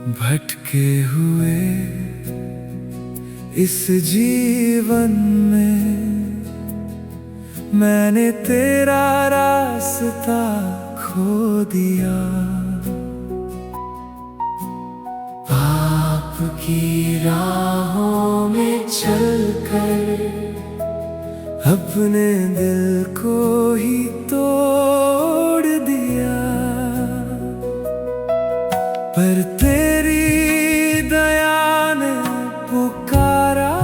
भटके हुए इस जीवन में मैंने तेरा रास्ता खो दिया। आपकी राहों में चलकर अपने दिल को ही तोड़ दिया, पर तेरी दया ने पुकारा।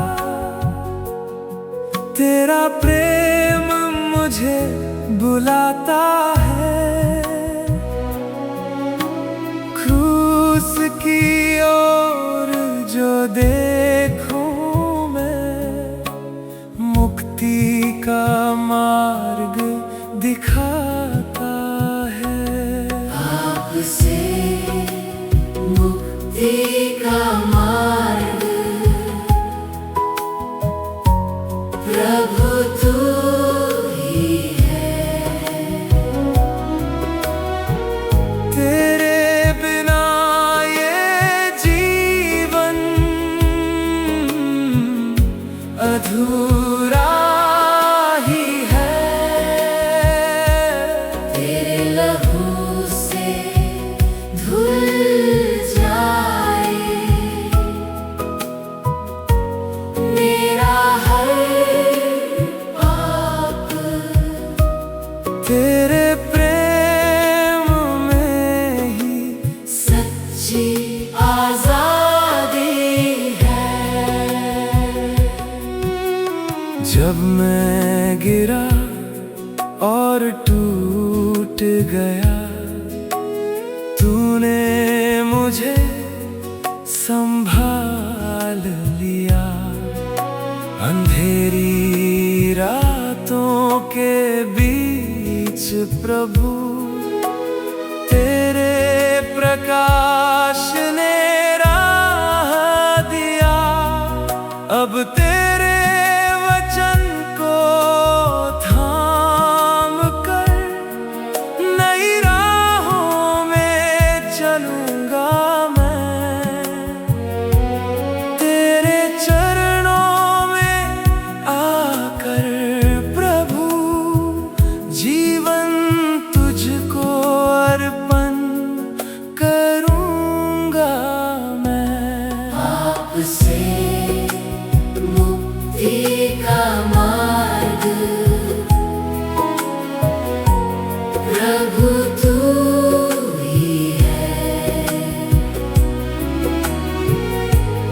तेरा प्रेम मुझे बुलाता है, क्रूस की ओर जो देखूं मैं, मुक्ति का मार्ग दिखाता है। आपसे मुक्ति का मार्ग प्रभु तू ही है। तेरे बिना ये जीवन अधूरा ही है। तेरे लहू से धुल जाए मेरा हर पाप। तेरे प्रेम में ही सच्ची आजादी है। जब मैं गिरा और टूट गया, तूने मुझे संभाल लिया। अंधेरी रातों के बीच प्रभु तेरे प्रकाश ने राह दिया। अब तेरे वचन को थाम कर नई राहों में चलूंगा मैं। तेरे चरणों में आकर प्रभु जीवन तुझको अर्पण करूंगा मैं। आपसे मुक्ति का मार्ग प्रभु तू ही है।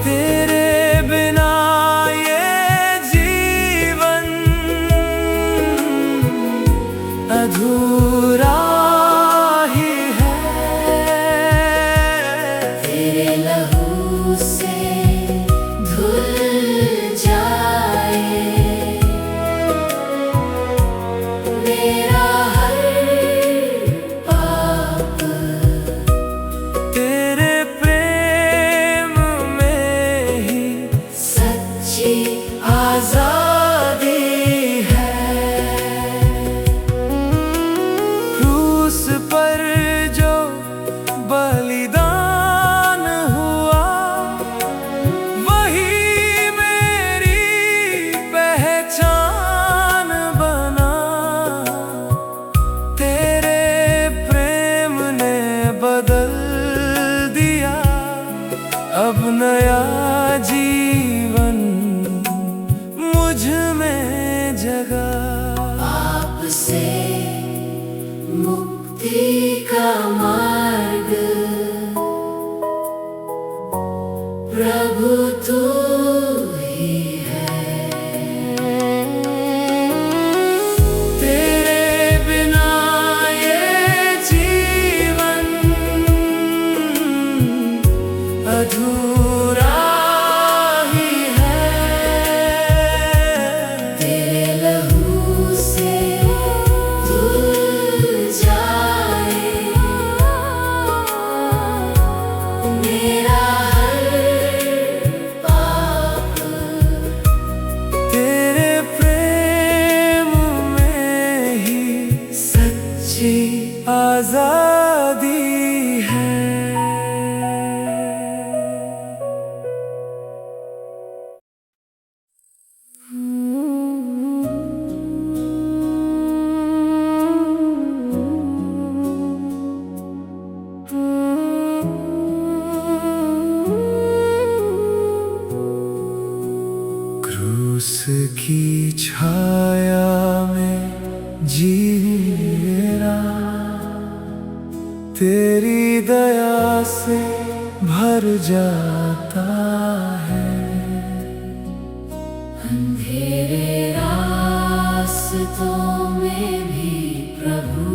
तेरे बिना ये जीवन अधूरा ही है। तेरे लहू से धुल जाए मेरा हर पाप। तेरे प्रेम में ही सच्ची आजादी है। क्रूस पर जो बलिदान हुआ, वही मेरी पहचान बना। तेरे प्रेम ने बदल दिया अब नया जीवन मुझ में जगा। आपसे मुक्ति का मार्ग प्रभु तू ही है। तेरे बिना ये जीवन अधूरा ही है। तेरे लहू से धुल जाए मेरा हर पाप। तेरे प्रेम में ही सच्ची आजादी है। उसकी छाया में जीना, तेरी दया से भर जाता है। अंधेरे रास्तों में भी प्रभु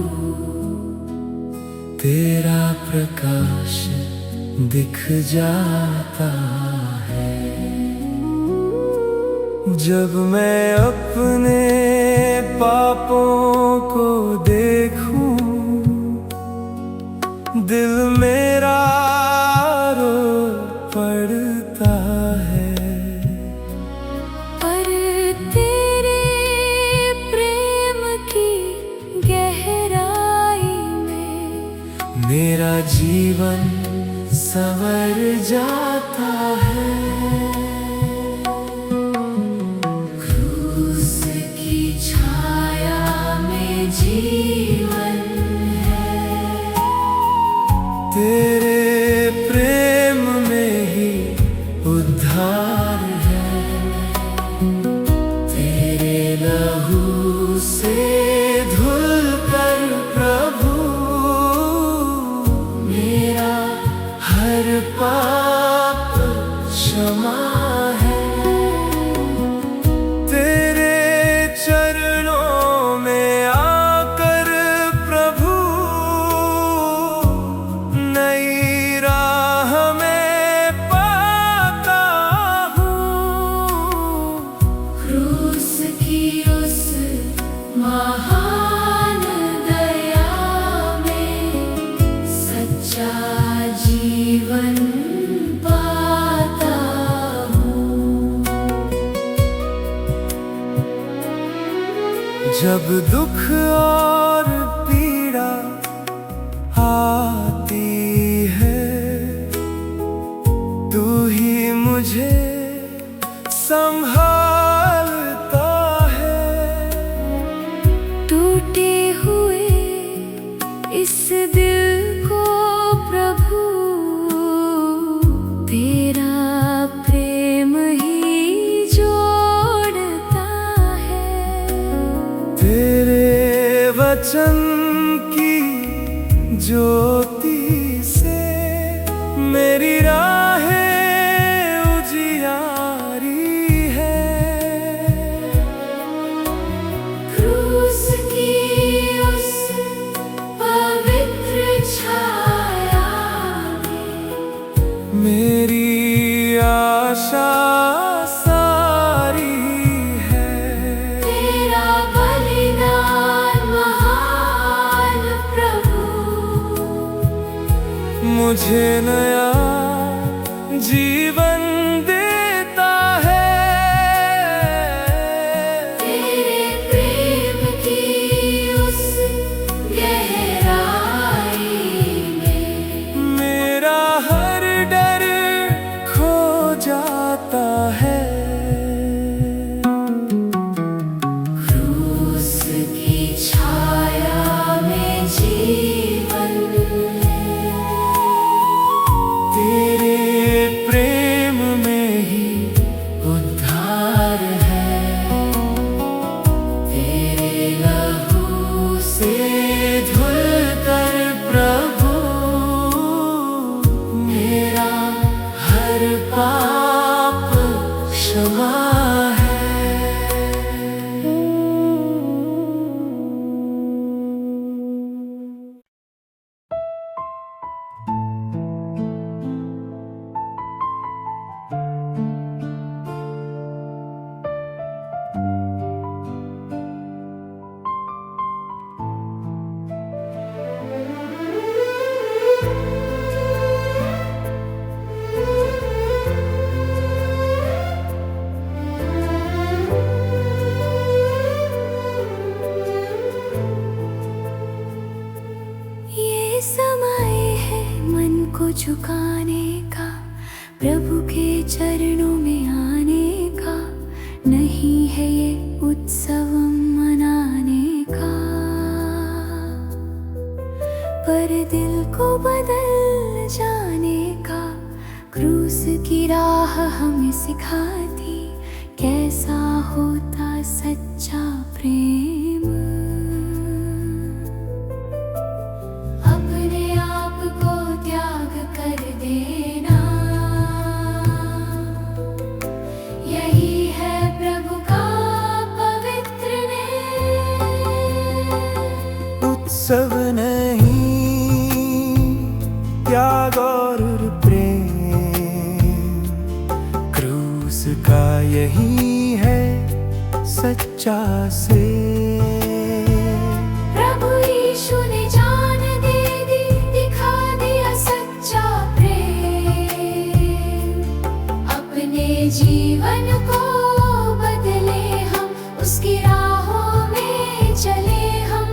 तेरा प्रकाश दिख जाता है। जब मैं अपने पापों को देखूं, दिल मेरा रो पड़ता है। पर तेरे प्रेम की गहराई में मेरा जीवन संवर जाता है। क्रूस की छाया में जीवन है, तेरे प्रेम में ही उद्धार है। तेरे लहू से धुल कर प्रभु मेरा हर पाप क्षमा है। तेरे चरणों में आकर प्रभु नई राह में पाता हूँ। क्रूस की उस महान दया में सच्चा जीवन पाता हूँ। जब दुख और पीड़ा आती है, तू ही मुझे संभालता है। टूटे हुए इस दिल को प्रभु तेरा प्रेम ही जोड़ता है। तेरे वचन की ज्योति से मेरी राहें उजियारी है। क्रूस की उस पवित्र छाया में मेरी आशा सारी है। तेरा बलिदान महान प्रभु मुझे नया जीवन देता है। तेरे प्रेम की उस गहराई में मेरा हर डर खो जाता है। क्रूस की छाया में जीवन है, तेरे प्रेम में ही उद्धार है। तेरे लहू से धुल कर प्रभु मेरा हर पाप क्षमा है। ये समय है मन को झुकाने का, प्रभु के चरणों में आने का। नहीं है ये उत्सव मनाने का, पर दिल को बदल जाने का। क्रूस की राह हमें सिखाती कैसा हो उत्सव नहीं, त्याग और प्रेम, क्रूस का यही है सच्चा से। प्रभु यीशु ने जान दे दी, दिखा दिया सच्चा प्रेम। अपने जीवन को बदले हम, उसकी राहों में चले हम।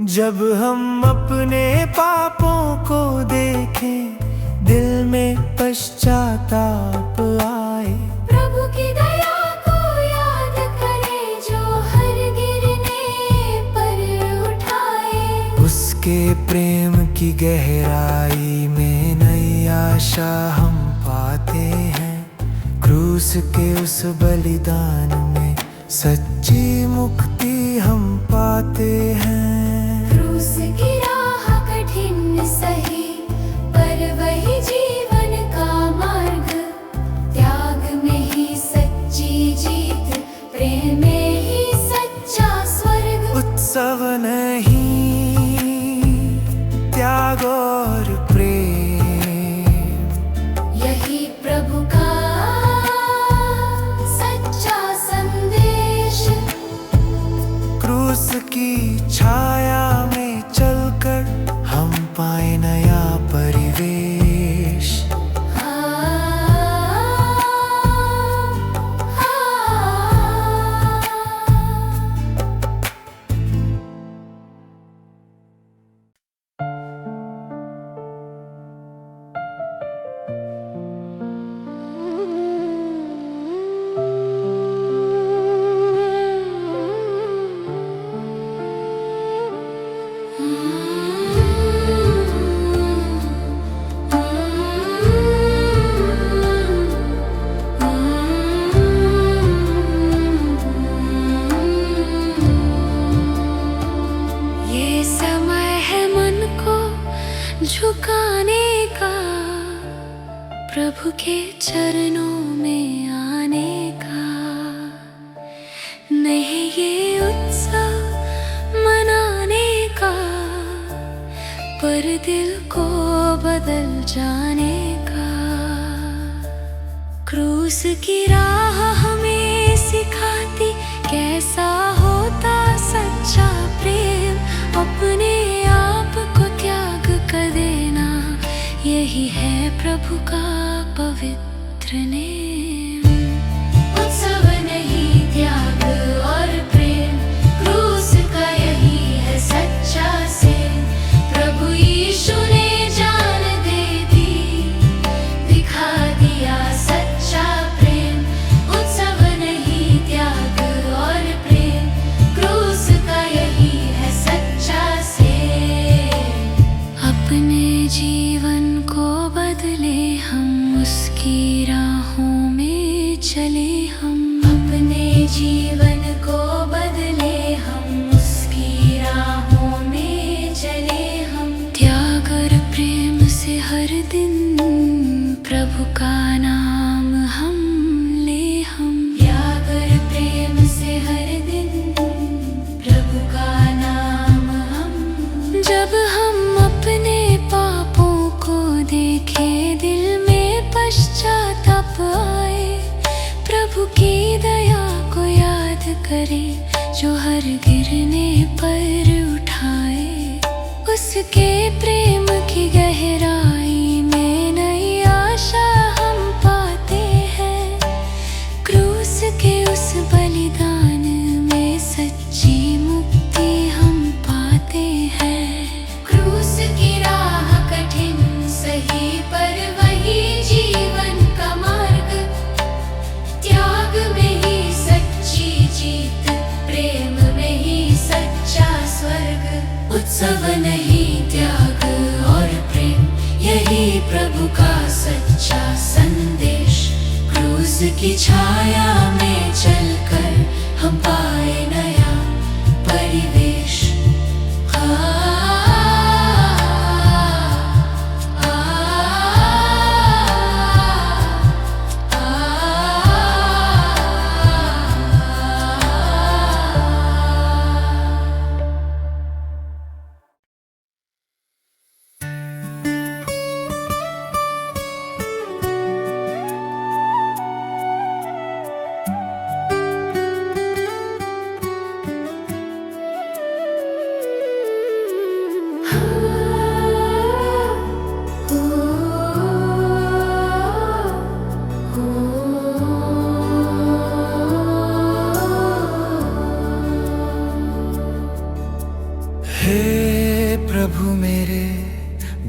जब हम अपने पापों को देखें, दिल में पश्चाताप आए, प्रभु की दया को याद करें, जो हर गिरने पर उठाए। उसके प्रेम की गहराई में नई आशा हम पाते हैं। क्रूस के उस बलिदान में सच्ची मुक्ति हम पाते हैं। क्रूस की राह कठिन सही, पर वही जीवन का मार्ग। त्याग में ही सच्ची जीत, प्रेम में ही सच्चा स्वर्ग। उत्सव नहीं, त्याग और प्रेम, यही प्रभु का सच्चा संदेश। क्रूस की छाया में चलकर हम पाए नया परिवेश। ये समय है मन को झुकाने का, प्रभु के चरणों में आने का। नहीं ये उत्सव मनाने का, पर दिल को बदल जाने का। क्रूस की राह हमें सिखाती, कैसा होता सच्चा प्रेम। अपने आप को त्याग कर देना, यही है प्रभु का पवित्र नेम। उत्सव नहीं, त्याग और प्रेम, क्रूस का यही है सच्चा से। प्रभु यीशु ने जान दे दी, दिखा दिया सच्चा प्रेम। उत्सव नहीं, त्याग और प्रेम, क्रूस का यही है सच्चा से। अपने जीवन को बदले हम, उसकी राहों में चले हम। अपने जीवन को बदले हम, उसकी राहों में चले हम। त्याग और प्रेम से हर दिन प्रभु का नाम हम ले हम। त्याग और प्रेम से हर दिन प्रभु का नाम हम। जब हम अपने पापों को देखें, दिल में पश्चाताप आए, प्रभु की दया को याद करें, जो हर गिरने पर उठाए। उसके प्रेम की गहराई में नई आशा हम पाते हैं। क्रूस के उस बलिदान में सच्ची मुक्ति हम पाते हैं। क्रूस की राह कठिन सही, पर वही जीवन का मार्ग। त्याग में ही सच्ची जीत, प्रेम में ही सच्चा स्वर्ग। उत्सव नहीं, त्याग और प्रेम, यही प्रभु का सच्चा संदेश। क्रूस की छाया में चलकर हम पाए नया परिवेश।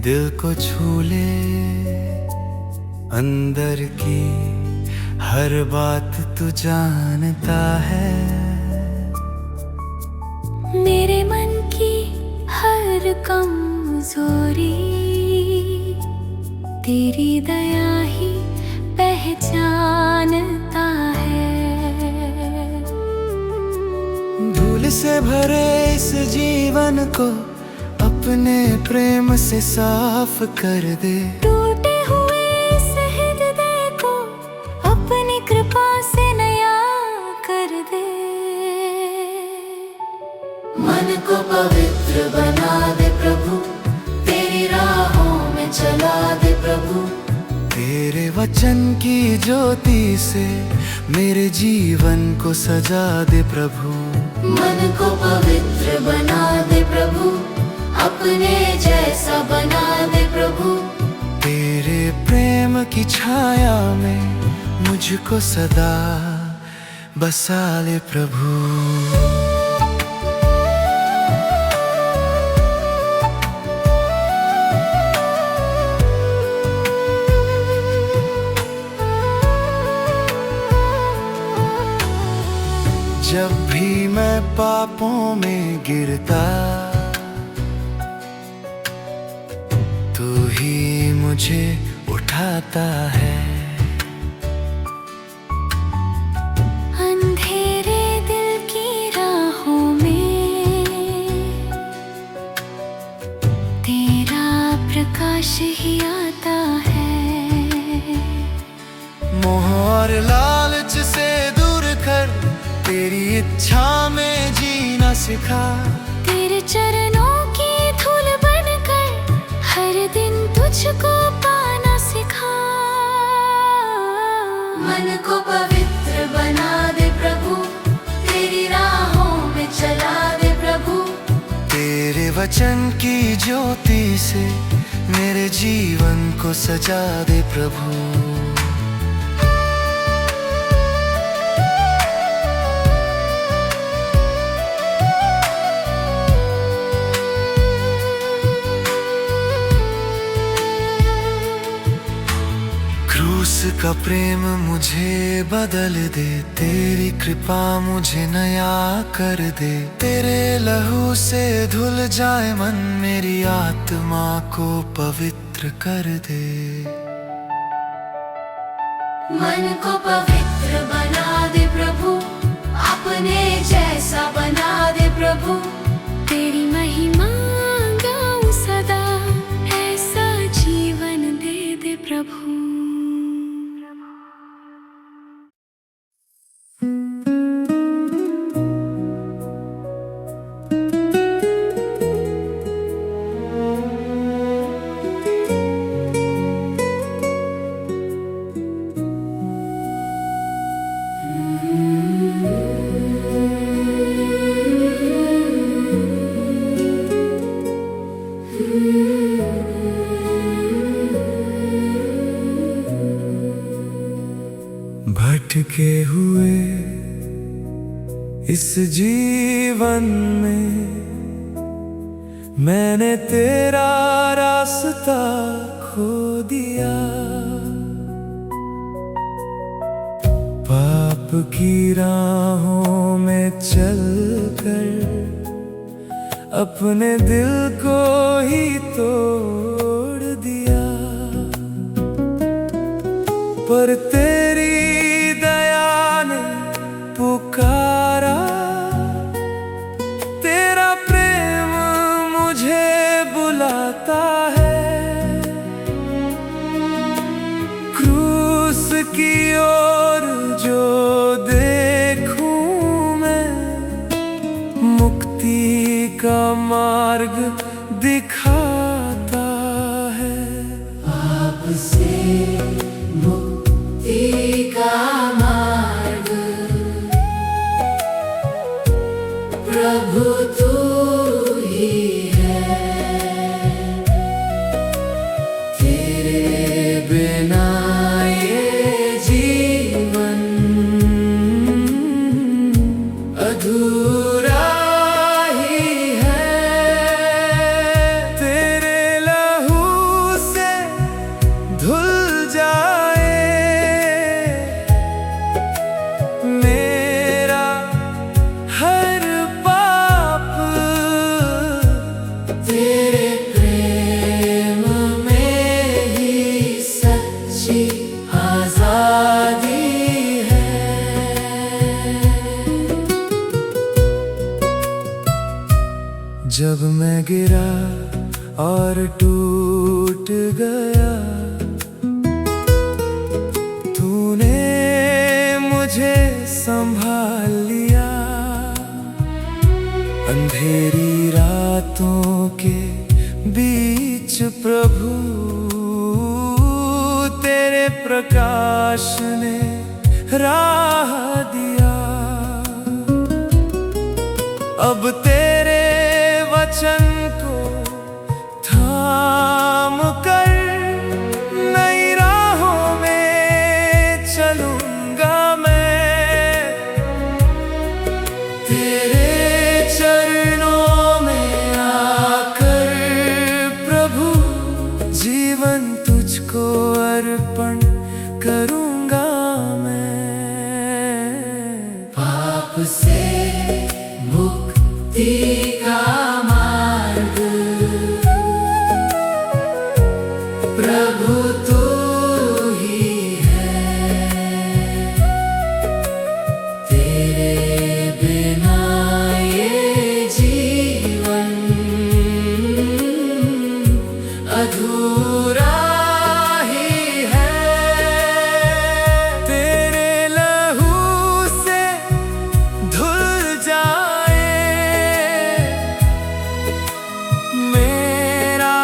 दिल को छू ले, अंदर की हर बात तू जानता है। मेरे मन की हर कमजोरी तेरी दया ही पहचानता है। धूल से भरे इस जीवन को अपने प्रेम से साफ कर दे। टूटे हुए इस हृदय को अपनी कृपा से नया कर दे। मन को पवित्र बना दे प्रभु, तेरी राहों में चला दे प्रभु। तेरे वचन की ज्योति से मेरे जीवन को सजा दे प्रभु। मन को पवित्र बना दे प्रभु, अपने जैसा बना दे प्रभु। तेरे प्रेम की छाया में मुझको सदा बसा ले प्रभु। जब भी मैं पापों में गिरता, तू ही मुझे उठाता है। अंधेरे दिल की राहों में तेरा प्रकाश ही आता है। मोह और लालच से दूर कर, तेरी इच्छा में जीना सिखा। तेरे चरणों की धूल बनकर हर दिन तुझको पाना सिखा। मन को पवित्र बना दे प्रभु, तेरी राहों में चला दे प्रभु। तेरे वचन की ज्योति से मेरे जीवन को सजा दे प्रभु। क्रूस का प्रेम मुझे बदल दे, तेरी कृपा मुझे नया कर दे। तेरे लहू से धुल जाए मन, मेरी आत्मा को पवित्र कर दे। मन को पवित्र बना दे प्रभु, अपने जैसा बना दे प्रभु। तेरी महिमा गाऊं सदा, ऐसा जीवन दे दे प्रभु। भटके हुए इस जीवन में मैंने तेरा रास्ता खो दिया। पाप की राहों में चलकर अपने दिल को ही तोड़ दिया। पर तेरी दया ने पुकारा, तेरा प्रेम मुझे बुलाता है। क्रूस की ओर जो देखूं मैं, मुक्ति का मार्ग दिखाता है। आपसे मुक्ति का मार्ग प्रभु तू ही है। तेरे बिना ये जीवन अधूरा ही है। गिरा और टूट गया। तूने मुझे संभाल लिया। अंधेरी रातों के बीच प्रभु तेरे प्रकाश ने राह दिया। अब तेरे वचन को थाम कर नई राहों में चलूंगा मैं। तेरे चरणों में आकर प्रभु जीवन तुझको अर्पण करूंगा मैं। पाप से मुक्ति का मार्ग प्रभु तू ही है। तेरे बिना ये जीवन अधूरा ही है। तेरे लहू से धुल जाए मेरा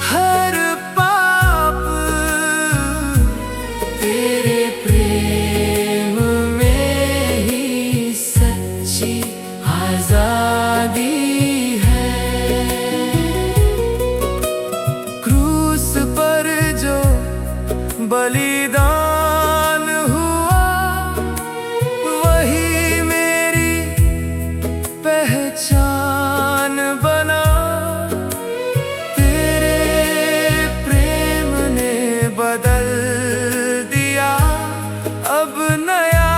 हर पाप। तेरे प्रेम में ही सच्ची आजादी है। क्रूस पर जो बलिदान हुआ वही मेरी पहचान बना। तेरे प्रेम ने बदल दिया। अब नया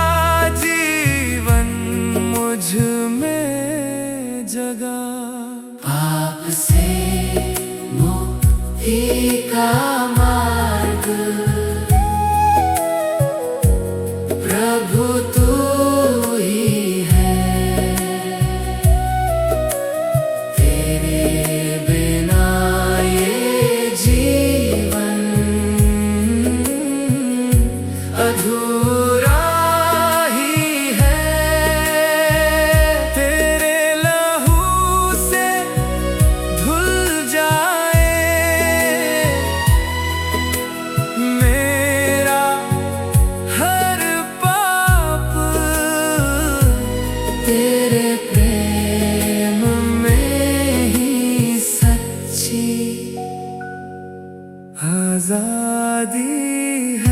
जीवन मुझ में जगा। पाप से मुक्ति का मार्ग प्रभु तू ही है। तेरे बिना ये जीवन अधूरा ही है। तेरे लहू से धुल जाए मेरा हर पाप। तेरे प्रेम में ही सच्ची आजादी है।